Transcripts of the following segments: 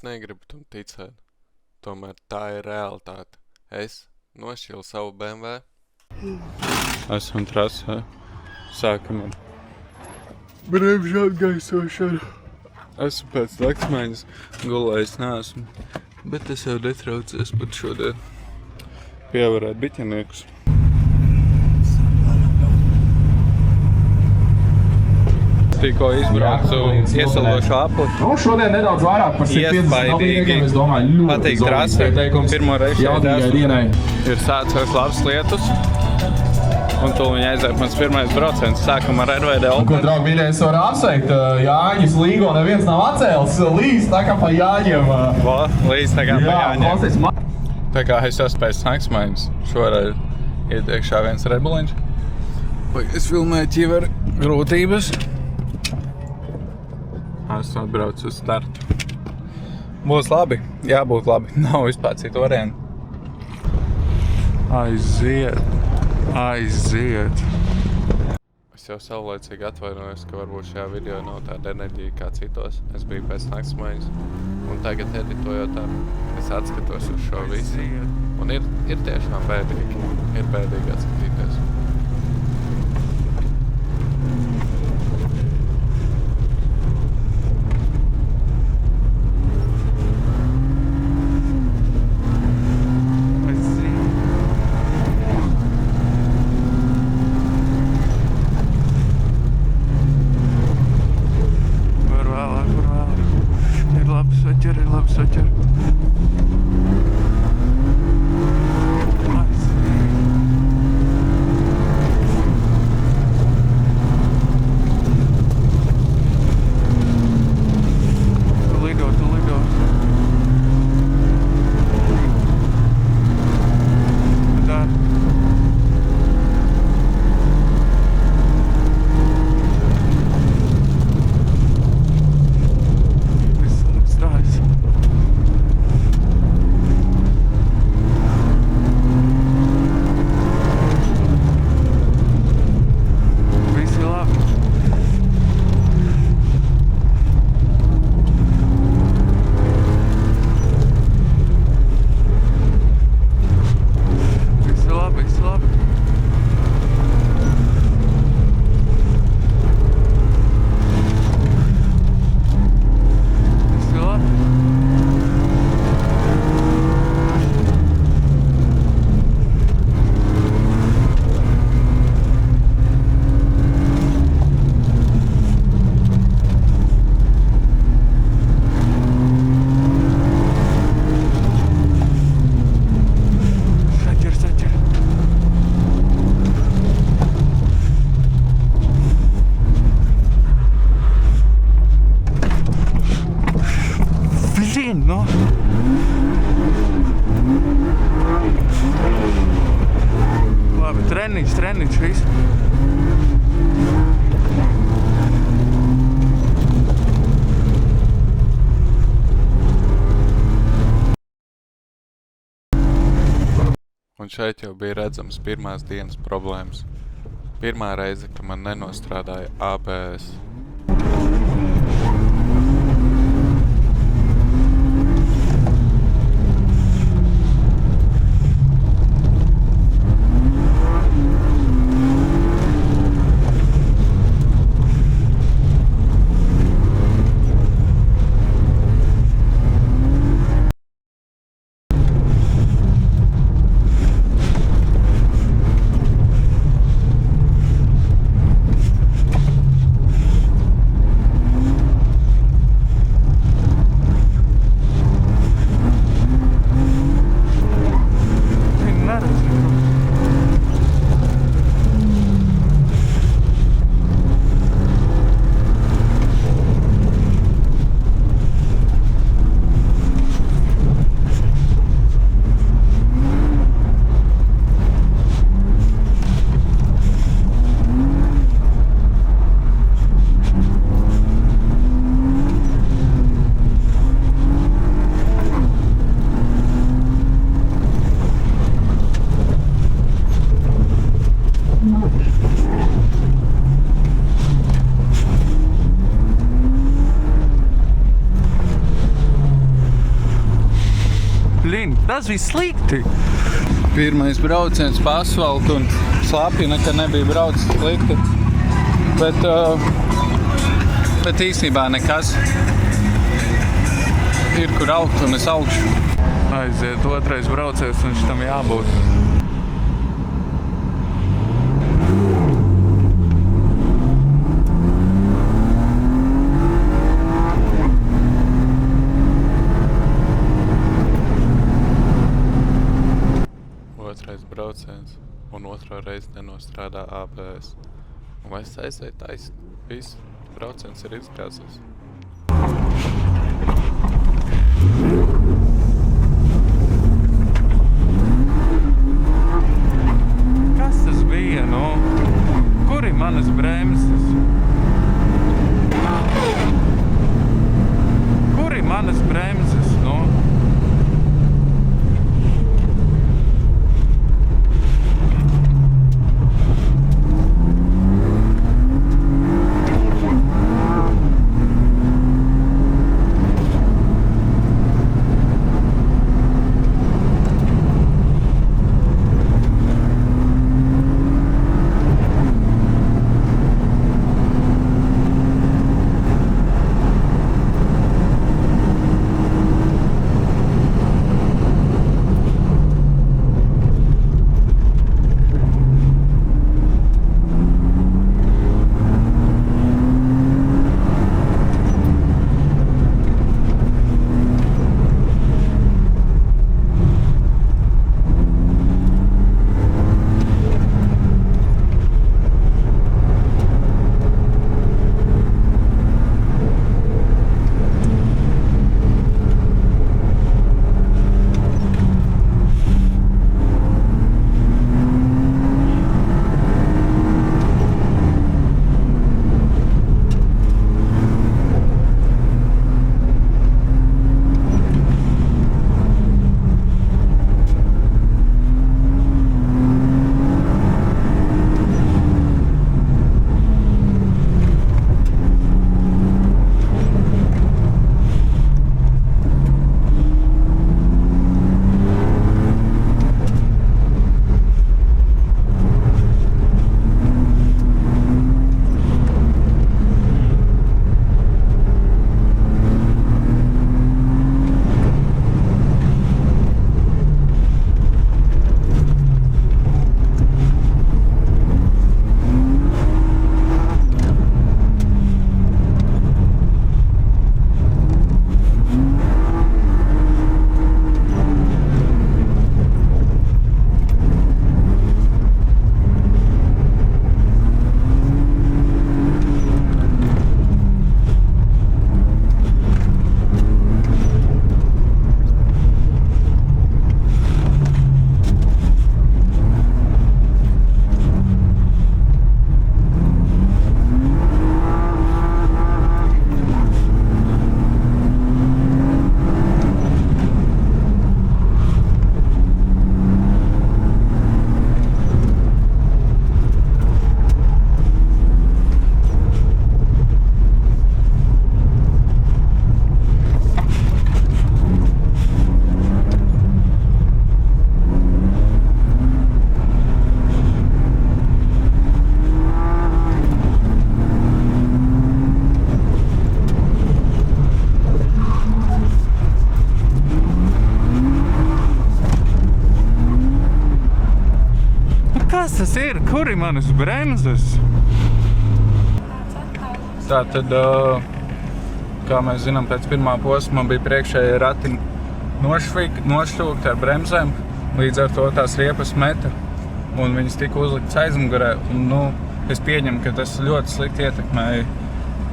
Es negribu tam ticēt. Tomēr tā ir realitāte. Es nošķilu savu BMW. Esam trasē. Sākam ar bremžu atgaisošanu. Esmu pēc naktsmaiņas gulējis neesmu, bet es jau netraucies pat šodien pievarēt biķeniekus. Tikko izbraucu iesaldošu apli. Šodien nedaudz vairāk par 150 novīgiem, es domāju, patīk trase. Pirmo reizi ir sācies labs lietus. Un tu viņa aiziet mans pirmais brauciens. Sākam ar RVD Open. Ko, draugi, mīļie, es varu apsveikt. Jāņas līgo neviens nav atcēlis. Līdz tā kā pa Jāņiem. Līdz tā kā pa Jāņiem. Tā kā es esmu pēc naktsmaiņas. Šoreiz iet iekšā viens rebuliņš. Es filmēju ķiveru grūtības. Esmu atbraucis uz startu. Būs labi. Jābūt labi. Nav vispār citu variantu. Aiziet. Es jau savlaicīgi atvainojos, ka varbūt šajā video nav tāda enerģija kā citos. Es biju pēc naktsmaiņas un tagad editojot es atskatos uz šo visu. Un ir tiešām bēdīgi. Ir bēdīgi atskatīties. Labi, treniņš, viss. Un šeit jau bija redzams pirmās dienas problēmas. Pirmā reize, ka man nenostrādāja ABS. Tas bija slikti. Pirmais brauciens pa asfaltu un slapju nekad nebija braucis slikti. Bet īstenībā nekas. Ir kur augt un es augšu. Aiziet otrais brauciens un šitam jābūt. Otrais brauciens un otro reizi nenostrādā ABS. Un vairs aizēja taisni. Viss brauciens ir izgāzies. Kas tas bija, nu? Kur ir manas bremzes? Kur ir manas bremzes, nu? Kas tas ir? Kur ir manas bremzes? Tātad, kā mēs zinām, pēc pirmā posma bija priekšējie rati nošķūgti ar bremzēm, līdz ar to tās riepas meta un viņas tika uzliktas aizmugurē. Un, es pieņemu, ka tas ļoti slikti ietekmēja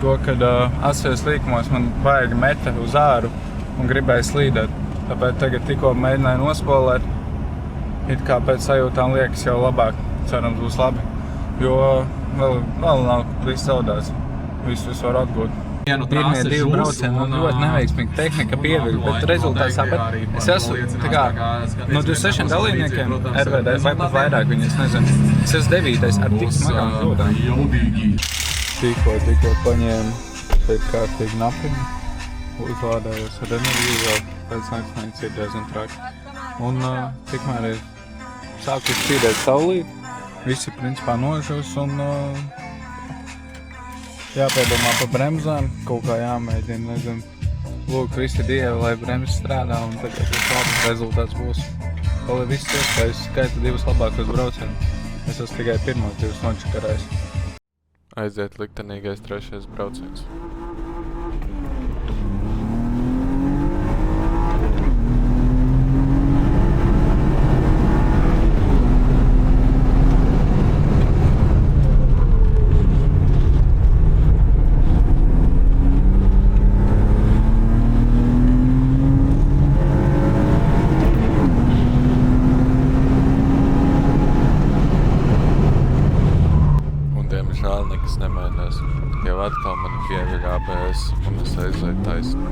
to, kad asfalta slīkumos man baigi meta uz āru un gribēja slīdēt. Tāpēc tagad tikko mēģināju nospolēt, it kā pēc sajūtām liekas jau labāk, cerams būs labi, jo vēl nav viss zaudēts, visu var atgūt. Pirmie 2 braucieni ļoti neveiksmīgi, tehnika pieviļ, bet rezultāts tāpēc es esmu tā kā no 26 dalībniekiem RVD vai pat vairāk viņi, es nezinu, es esmu 9. ar tik smagām kļūdām. Tikko paņēmu pēc kārtīgi napiņu, uzlādējos ar enerģiju vēl pēc naktsnīcas ir diezgan traki. Un tikmēr ir sākus spīdēt saulīt, visi principā nožus un jāpiedomā par bremzēm, kaut kā jāmēģina, nezinu, lūk, visi dievi, lai bremzes strādā un tagad labs rezultāts būs. Vēl ir viss iespējas, skaita 2 labākos braucienus. Es esmu tikai pirmos 2 nočakarējis. Aiziet liktenīgais 3. brauciens. Diemžēl nekas nemainās. Jau atkal mani pieviļ ABS un es aizēju taisni.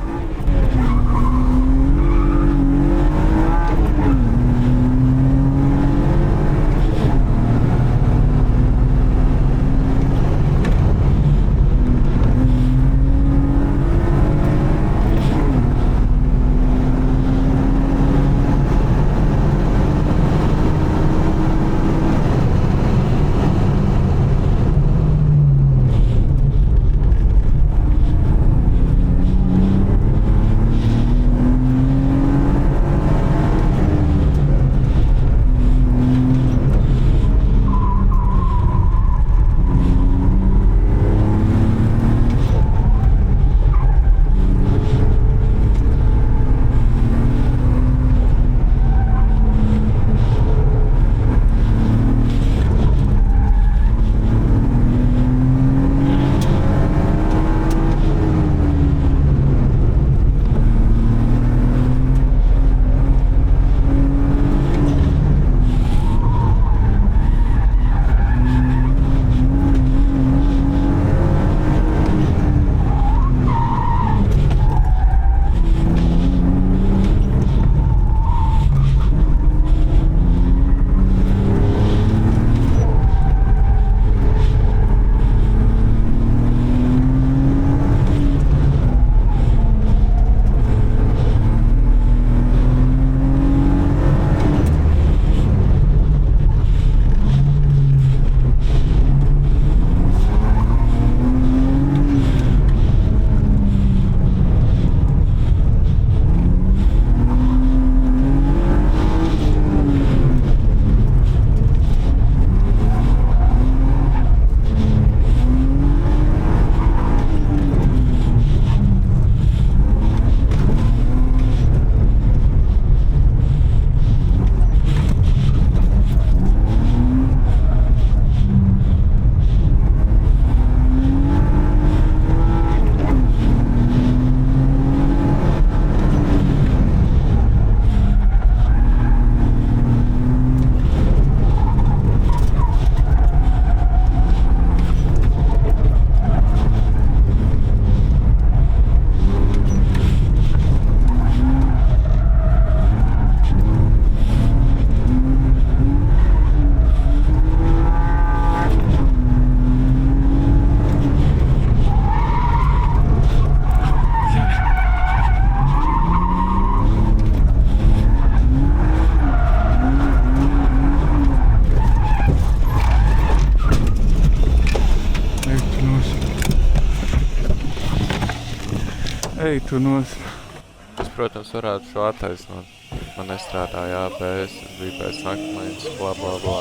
Ej, tu nos. Es, protams, varētu šo attaisnot. Man nestrādāja ABS, es biju pēc naktlainas, bla, bla, bla.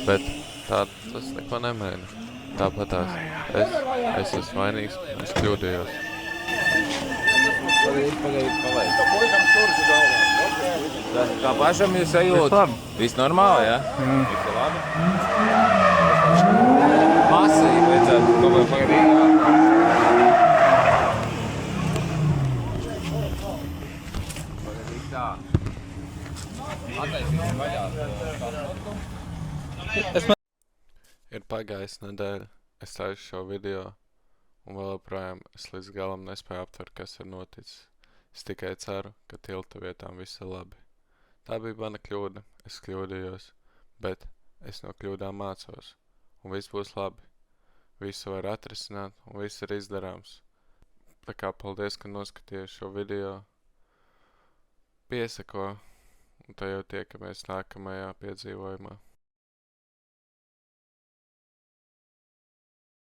Bet tā tas neko nemaina. Tāpatās es esmu vainīgs, es kļūdījos. Kā pašam jūs sajūta? Viss normāli, ja? Viss ir labi? Masīgi vajadzētu kaut vai pagadīt. Ir pagājis nedēļa, es taisu šo video, un vēl joprojām es līdz galam nespēju aptvert, kas ir noticis. Es tikai ceru, ka tilta vietām viss ir labi. Tā bija mana kļūda, es kļūdījos, bet es no kļūdām mācos, un viss būs labi. Visu var atrisināt, un viss ir izdarāms. Tā kā paldies, ka noskatījies šo video. Piesako Un tad jau tiekamies nākamajā piedzīvojumā.